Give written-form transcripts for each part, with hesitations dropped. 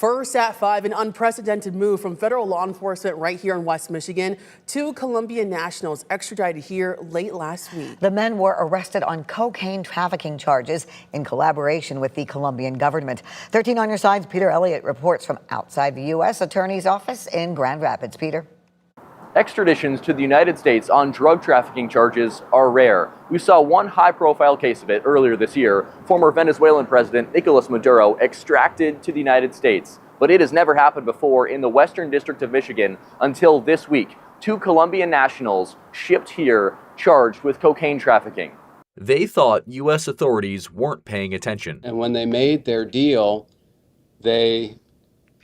First at 5, an unprecedented move from federal law enforcement right here in West Michigan. 2 Colombian nationals extradited here late last week. The men were arrested on cocaine trafficking charges in collaboration with the Colombian government. 13 on your side's Peter Elliott reports from outside the U.S. Attorney's office in Grand Rapids. Peter. Extraditions to the United States on drug trafficking charges are rare. We saw one high-profile case of it earlier this year. Former Venezuelan President Nicolas Maduro extracted to the United States. But it has never happened before in the Western District of Michigan until this week. 2 Colombian nationals shipped here charged with cocaine trafficking. They thought U.S. authorities weren't paying attention. And when they made their deal, they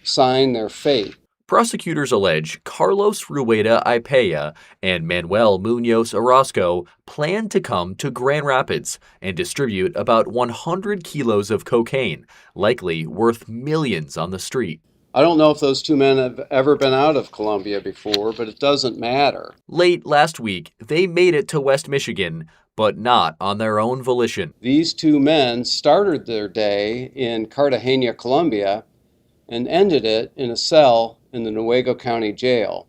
signed their fate. Prosecutors allege Carlos Rueda Ipea and Manuel Munoz Orozco planned to come to Grand Rapids and distribute about 100 kilos of cocaine, likely worth millions on the street. I don't know if those 2 men have ever been out of Colombia before, but it doesn't matter. Late last week, they made it to West Michigan, but not on their own volition. These 2 men started their day in Cartagena, Colombia, and ended it in a cell in the Newaygo County Jail,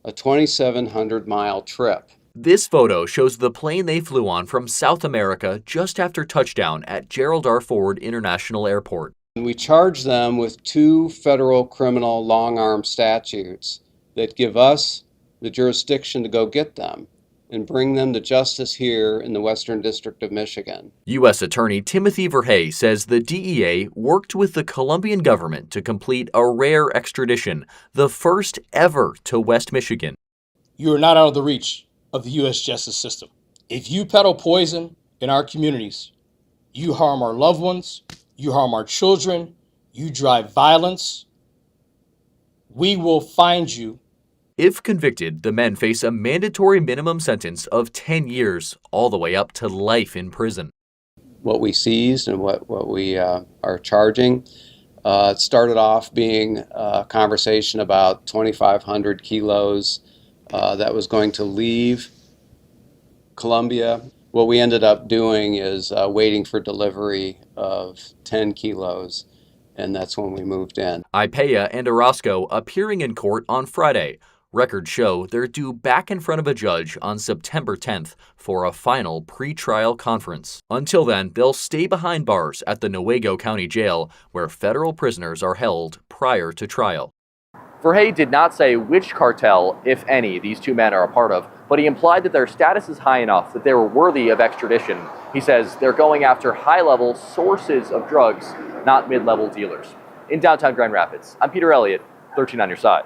a 2,700-mile trip. This photo shows the plane they flew on from South America just after touchdown at Gerald R. Ford International Airport. We charge them with 2 federal criminal long-arm statutes that give us the jurisdiction to go get them and bring them to justice here in the Western District of Michigan. U.S. Attorney Timothy VerHey says the DEA worked with the Colombian government to complete a rare extradition, the first ever to West Michigan. You are not out of the reach of the U.S. justice system. If you peddle poison in our communities, you harm our loved ones, you harm our children, you drive violence, we will find you. If convicted, the men face a mandatory minimum sentence of 10 years, all the way up to life in prison. What we seized and what we are charging, it started off being a conversation about 2,500 kilos that was going to leave Colombia. What we ended up doing is waiting for delivery of 10 kilos, and that's when we moved in. Ipea and Orozco appearing in court on Friday. Records show they're due back in front of a judge on September 10th for a final pre-trial conference. Until then, they'll stay behind bars at the Newaygo County Jail, where federal prisoners are held prior to trial. VerHey did not say which cartel, if any, these 2 men are a part of, but he implied that their status is high enough that they were worthy of extradition. He says they're going after high-level sources of drugs, not mid-level dealers. In downtown Grand Rapids, I'm Peter Elliott, 13 on your side.